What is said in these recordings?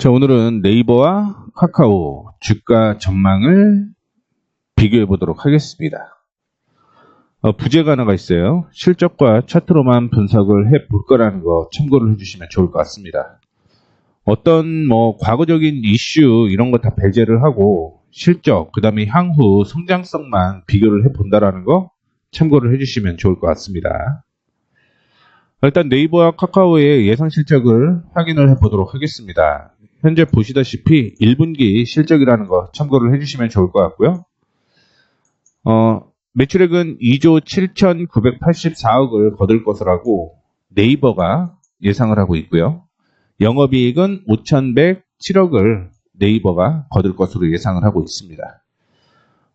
자, 오늘은 네이버와 카카오 주가 전망을 비교해 보도록 하겠습니다. 부제가 하나가 있어요. 실적과 차트로만 분석을 해 볼 거라는 거 참고를 해주시면 좋을 것 같습니다. 어떤 과거적인 이슈 이런 거 다 배제를 하고 실적, 그 다음에 향후 성장성만 비교를 해 본다라는 거 참고를 해주시면 좋을 것 같습니다. 일단 네이버와 카카오의 예상 실적을 확인을 해 보도록 하겠습니다. 현재 보시다시피 1분기 실적이라는 거 참고를 해주시면 좋을 것 같고요. 매출액은 2조 7,984억을 거둘 것이라고 네이버가 예상을 하고 있고요. 영업이익은 5,107억을 네이버가 거둘 것으로 예상을 하고 있습니다.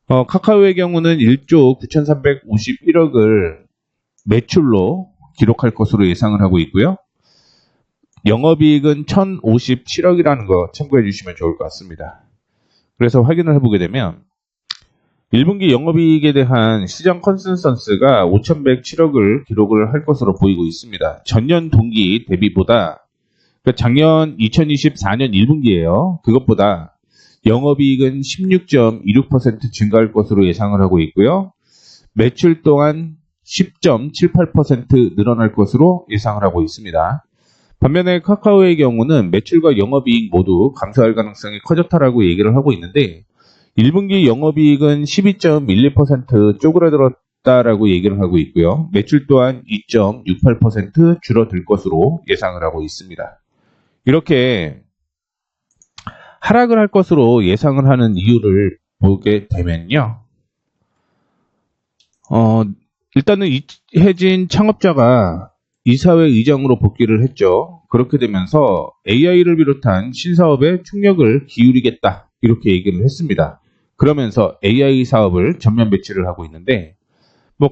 카카오의 경우는 1조 9,351억을 매출로 기록할 것으로 예상을 하고 있고요. 영업이익은 1,057억이라는 거 참고해 주시면 좋을 것 같습니다. 그래서 확인을 해보게 되면 1분기 영업이익에 대한 시장 컨센서스가 5,107억을 기록을 할 것으로 보이고 있습니다. 전년 동기 대비보다, 그러니까 작년 2024년 1분기예요. 그것보다 영업이익은 16.26% 증가할 것으로 예상을 하고 있고요. 매출 또한 10.78% 늘어날 것으로 예상을 하고 있습니다. 반면에 카카오의 경우는 매출과 영업이익 모두 감소할 가능성이 커졌다라고 얘기를 하고 있는데 1분기 영업이익은 12.12% 쪼그라들었다라고 얘기를 하고 있고요. 매출 또한 2.68% 줄어들 것으로 예상을 하고 있습니다. 이렇게 하락을 할 것으로 예상을 하는 이유를 보게 되면요. 일단은 이혜진 창업자가 이사회 의장으로 복귀를 했죠. 그렇게 되면서 AI를 비롯한 신사업에 총력을 기울이겠다 이렇게 얘기를 했습니다. 그러면서 AI 사업을 전면 배치를 하고 있는데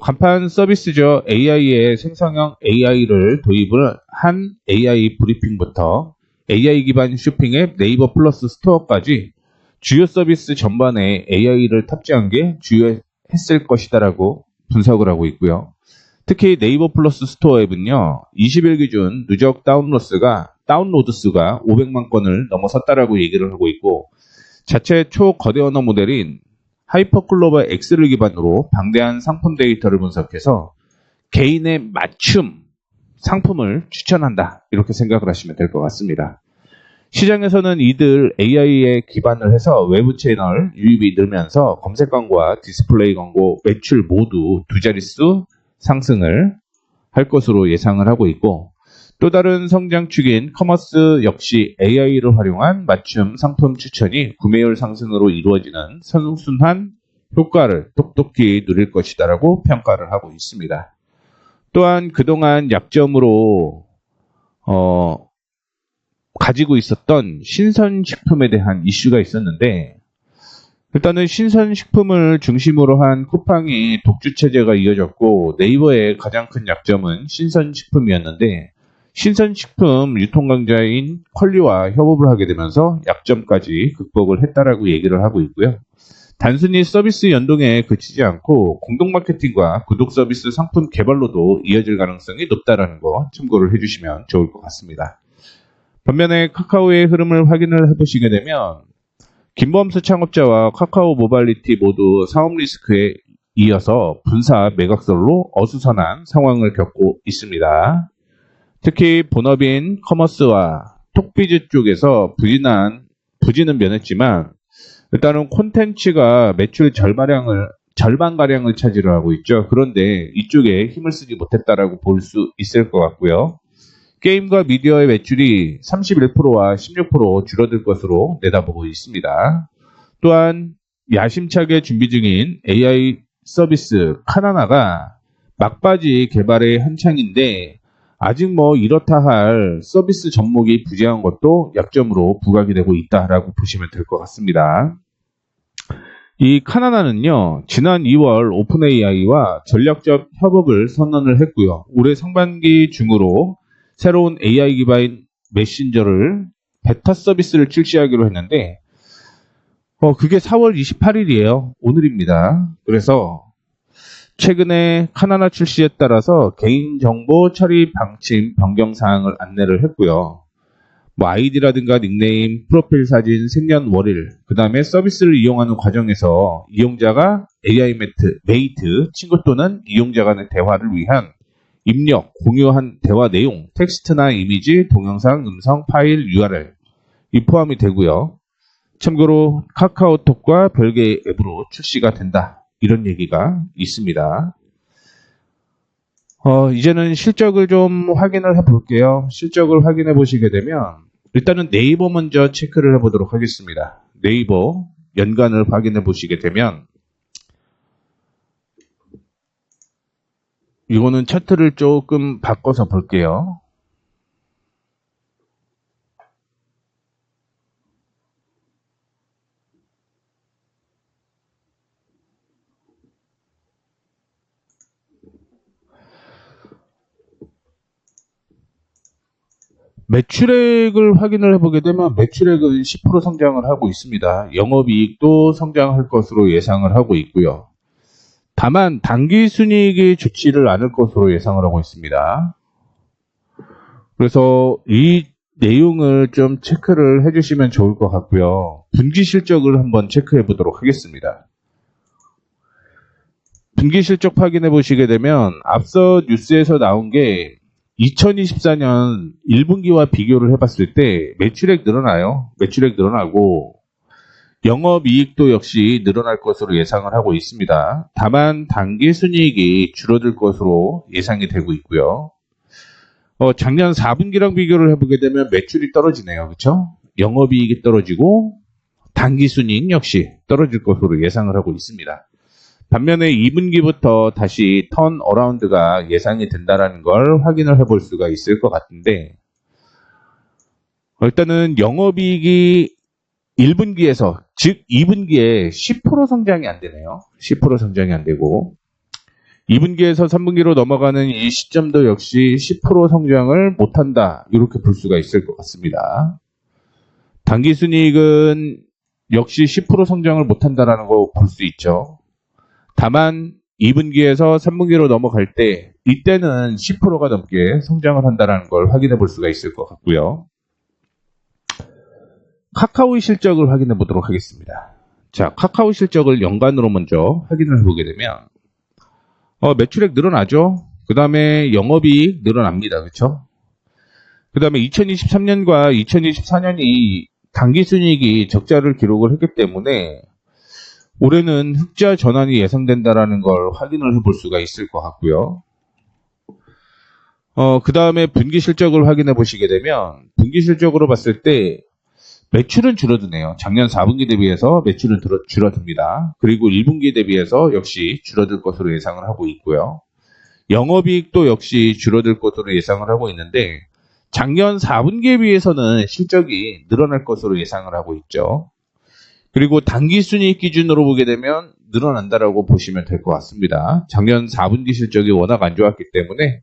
간판 서비스죠. AI의 생성형 AI를 도입을 한 AI 브리핑부터 AI 기반 쇼핑앱 네이버 플러스 스토어까지 주요 서비스 전반에 AI를 탑재한 게 주요했을 것이다라고 분석을 하고 있고요. 특히 네이버 플러스 스토어 앱은요, 20일 기준 누적 다운로드 수가 500만 건을 넘어섰다라고 얘기를 하고 있고, 자체 초거대 언어 모델인 하이퍼클로버 X를 기반으로 방대한 상품 데이터를 분석해서 개인의 맞춤 상품을 추천한다. 이렇게 생각을 하시면 될 것 같습니다. 시장에서는 이들 AI에 기반을 해서 외부 채널 유입이 늘면서 검색 광고와 디스플레이 광고 매출 모두 두 자릿수 상승을 할 것으로 예상을 하고 있고, 또 다른 성장축인 커머스 역시 AI를 활용한 맞춤 상품 추천이 구매율 상승으로 이루어지는 선순환 효과를 똑똑히 누릴 것이다라고 평가를 하고 있습니다. 또한 그동안 약점으로 가지고 있었던 신선식품에 대한 이슈가 있었는데, 일단은 신선식품을 중심으로 한 쿠팡이 독주체제가 이어졌고 네이버의 가장 큰 약점은 신선식품이었는데 신선식품 유통강자인 퀄리와 협업을 하게 되면서 약점까지 극복을 했다라고 얘기를 하고 있고요. 단순히 서비스 연동에 그치지 않고 공동 마케팅과 구독 서비스 상품 개발로도 이어질 가능성이 높다라는 거 참고를 해주시면 좋을 것 같습니다. 반면에 카카오의 흐름을 확인을 해보시게 되면 김범수 창업자와 카카오 모바일리티 모두 사업 리스크에 이어서 분사 매각설로 어수선한 상황을 겪고 있습니다. 특히 본업인 커머스와 톡비즈 쪽에서 부진은 면했지만 일단은 콘텐츠가 매출 절반가량을 차지를 하고 있죠. 그런데 이쪽에 힘을 쓰지 못했다라고 볼 수 있을 것 같고요. 게임과 미디어의 매출이 31%와 16% 줄어들 것으로 내다보고 있습니다. 또한 야심차게 준비 중인 AI 서비스 카나나가 막바지 개발의 한창인데 아직 이렇다 할 서비스 접목이 부재한 것도 약점으로 부각이 되고 있다라고 보시면 될 것 같습니다. 이 카나나는요, 지난 2월 오픈 AI와 전략적 협업을 선언을 했고요. 올해 상반기 중으로 새로운 AI 기반 메신저를 베타 서비스를 출시하기로 했는데 그게 4월 28일이에요. 오늘입니다. 그래서 최근에 카나나 출시에 따라서 개인정보 처리 방침 변경 사항을 안내를 했고요. 뭐 아이디라든가 닉네임, 프로필 사진, 생년월일, 그 다음에 서비스를 이용하는 과정에서 이용자가 AI 메이트, 친구 또는 이용자 간의 대화를 위한 입력, 공유한 대화 내용, 텍스트나 이미지, 동영상, 음성, 파일, URL 이 포함이 되고요. 참고로 카카오톡과 별개의 앱으로 출시가 된다. 이런 얘기가 있습니다. 이제는 실적을 좀 확인을 해볼게요. 실적을 확인해 보시게 되면 일단은 네이버 먼저 체크를 해보도록 하겠습니다. 네이버 연간을 확인해 보시게 되면 이거는 차트를 조금 바꿔서 볼게요. 매출액을 확인을 해보게 되면 매출액은 10% 성장을 하고 있습니다. 영업이익도 성장할 것으로 예상을 하고 있고요. 다만 당기순이익이 좋지를 않을 것으로 예상을 하고 있습니다. 그래서 이 내용을 좀 체크를 해주시면 좋을 것 같고요. 분기 실적을 한번 체크해 보도록 하겠습니다. 분기 실적 확인해 보시게 되면 앞서 뉴스에서 나온 게 2024년 1분기와 비교를 해봤을 때 매출액 늘어나요. 매출액 늘어나고 영업이익도 역시 늘어날 것으로 예상을 하고 있습니다. 다만 당기순이익이 줄어들 것으로 예상이 되고 있고요. 작년 4분기랑 비교를 해보게 되면 매출이 떨어지네요. 그렇죠? 영업이익이 떨어지고 당기순이익 역시 떨어질 것으로 예상을 하고 있습니다. 반면에 2분기부터 다시 턴 어라운드가 예상이 된다는 걸 확인을 해볼 수가 있을 것 같은데 일단은 영업이익이 1분기에서 즉 2분기에 10% 성장이 안 되네요. 10% 성장이 안 되고 2분기에서 3분기로 넘어가는 이 시점도 역시 10% 성장을 못한다. 이렇게 볼 수가 있을 것 같습니다. 당기순이익은 역시 10% 성장을 못한다는 거 볼 수 있죠. 다만 2분기에서 3분기로 넘어갈 때 이때는 10%가 넘게 성장을 한다는 걸 확인해 볼 수가 있을 것 같고요. 카카오의 실적을 확인해 보도록 하겠습니다. 자, 카카오 실적을 연간으로 먼저 확인을 해보게 되면 매출액 늘어나죠. 그 다음에 영업이익 늘어납니다. 그렇죠? 그 다음에 2023년과 2024년이 당기순이익이 적자를 기록을 했기 때문에 올해는 흑자 전환이 예상된다라는 걸 확인을 해볼 수가 있을 것 같고요. 그 다음에 분기 실적을 확인해 보시게 되면 분기 실적으로 봤을 때 매출은 줄어드네요. 작년 4분기 대비해서 매출은 줄어듭니다. 그리고 1분기 대비해서 역시 줄어들 것으로 예상을 하고 있고요. 영업이익도 역시 줄어들 것으로 예상을 하고 있는데 작년 4분기에 비해서는 실적이 늘어날 것으로 예상을 하고 있죠. 그리고 당기순이익 기준으로 보게 되면 늘어난다라고 보시면 될 것 같습니다. 작년 4분기 실적이 워낙 안 좋았기 때문에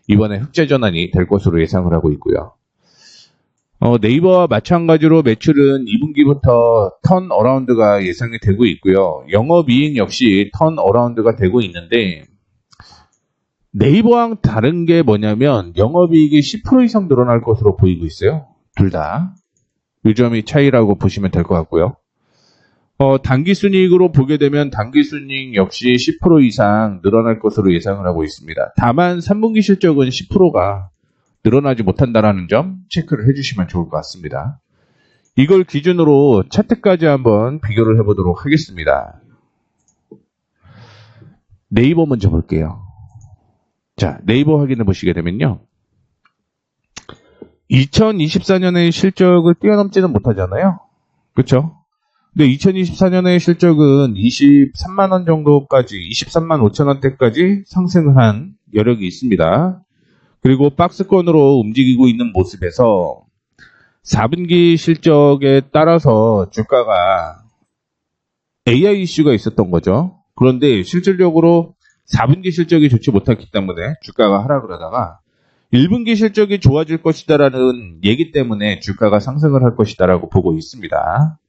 이번에 흑자 전환이 될 것으로 예상을 하고 있고요. 네이버와 마찬가지로 매출은 2분기부터 턴 어라운드가 예상이 되고 있고요. 영업이익 역시 턴 어라운드가 되고 있는데 네이버랑 다른 게 뭐냐면 영업이익이 10% 이상 늘어날 것으로 보이고 있어요. 둘 다. 이 점이 차이라고 보시면 될 것 같고요. 당기순이익으로 보게 되면 당기순이익 역시 10% 이상 늘어날 것으로 예상을 하고 있습니다. 다만 3분기 실적은 10%가 늘어나지 못한다는 점 체크를 해주시면 좋을 것 같습니다. 이걸 기준으로 차트까지 한번 비교를 해보도록 하겠습니다. 네이버 먼저 볼게요. 자, 네이버 확인해 보시게 되면요. 2024년의 실적을 뛰어넘지는 못하잖아요. 그렇죠? 근데 2024년의 실적은 23만 원 정도까지, 23만 5천 원대까지 상승을 한 여력이 있습니다. 그리고 박스권으로 움직이고 있는 모습에서 4분기 실적에 따라서 주가가 AI 이슈가 있었던 거죠. 그런데 실질적으로 4분기 실적이 좋지 못했기 때문에 주가가 하락을 하다가 1분기 실적이 좋아질 것이다라는 얘기 때문에 주가가 상승을 할 것이다라고 보고 있습니다.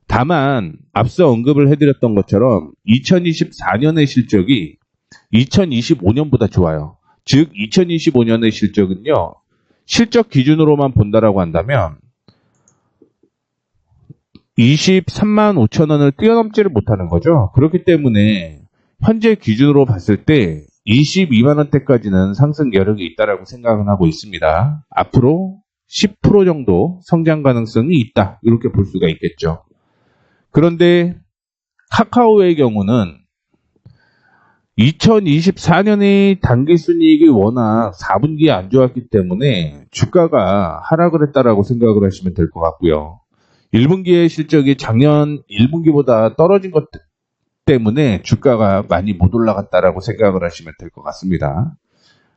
다만 앞서 언급을 해드렸던 것처럼 2024년의 실적이 2025년보다 좋아요. 즉 2025년의 실적은요. 실적 기준으로만 본다라고 한다면 23만 5천 원을 뛰어넘지를 못하는 거죠. 그렇기 때문에 현재 기준으로 봤을 때 22만 원대까지는 상승 여력이 있다라고 생각을 하고 있습니다. 앞으로 10% 정도 성장 가능성이 있다. 이렇게 볼 수가 있겠죠. 그런데 카카오의 경우는 2024년의 단기순이익이 워낙 4분기에 안 좋았기 때문에 주가가 하락을 했다라고 생각을 하시면 될 것 같고요. 1분기의 실적이 작년 1분기보다 떨어진 것 때문에 주가가 많이 못 올라갔다라고 생각을 하시면 될 것 같습니다.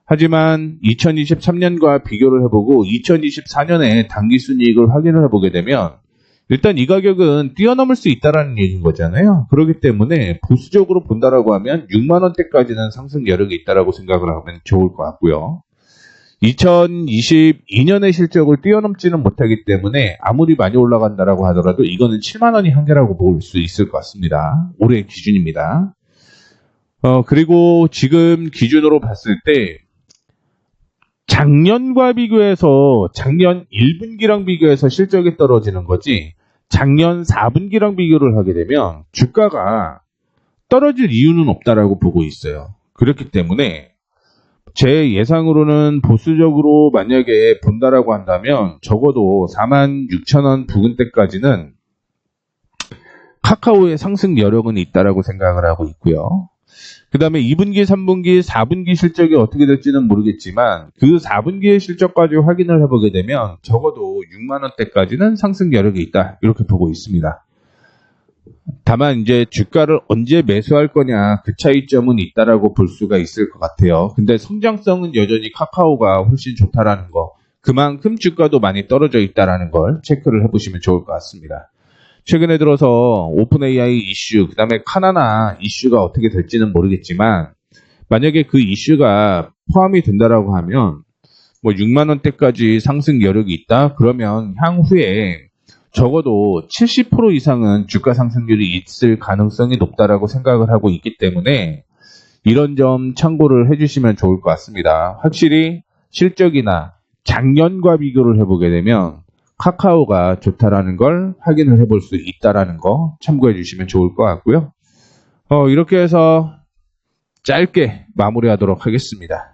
하지만 2023년과 비교를 해보고 2024년에 단기순이익을 확인을 해보게 되면 일단 이 가격은 뛰어넘을 수 있다는 얘기인 거잖아요. 그렇기 때문에 보수적으로 본다라고 하면 6만 원대까지는 상승 여력이 있다라고 생각을 하면 좋을 것 같고요. 2022년의 실적을 뛰어넘지는 못하기 때문에 아무리 많이 올라간다라고 하더라도 이거는 7만 원이 한계라고 볼 수 있을 것 같습니다. 올해 기준입니다. 그리고 지금 기준으로 봤을 때 작년과 비교해서 작년 1분기랑 비교해서 실적이 떨어지는 거지 작년 4분기랑 비교를 하게 되면 주가가 떨어질 이유는 없다라고 보고 있어요. 그렇기 때문에 제 예상으로는 보수적으로 만약에 본다라고 한다면 적어도 4만 6천 원 부근대까지는 카카오의 상승 여력은 있다라고 생각을 하고 있고요. 그 다음에 2분기, 3분기, 4분기 실적이 어떻게 될지는 모르겠지만 그 4분기의 실적까지 확인을 해보게 되면 적어도 6만 원대까지는 상승 여력이 있다. 이렇게 보고 있습니다. 다만 이제 주가를 언제 매수할 거냐 그 차이점은 있다라고 볼 수가 있을 것 같아요. 근데 성장성은 여전히 카카오가 훨씬 좋다라는 거, 그만큼 주가도 많이 떨어져 있다라는 걸 체크를 해보시면 좋을 것 같습니다. 최근에 들어서 오픈 AI 이슈, 그 다음에 카나나 이슈가 어떻게 될지는 모르겠지만 만약에 그 이슈가 포함이 된다라고 하면 뭐 6만 원대까지 상승 여력이 있다 그러면 향후에 적어도 70% 이상은 주가 상승률이 있을 가능성이 높다라고 생각을 하고 있기 때문에 이런 점 참고를 해주시면 좋을 것 같습니다. 확실히 실적이나 작년과 비교를 해보게 되면 카카오가 좋다라는 걸 확인을 해볼 수 있다라는 거 참고해 주시면 좋을 것 같고요. 이렇게 해서 짧게 마무리하도록 하겠습니다.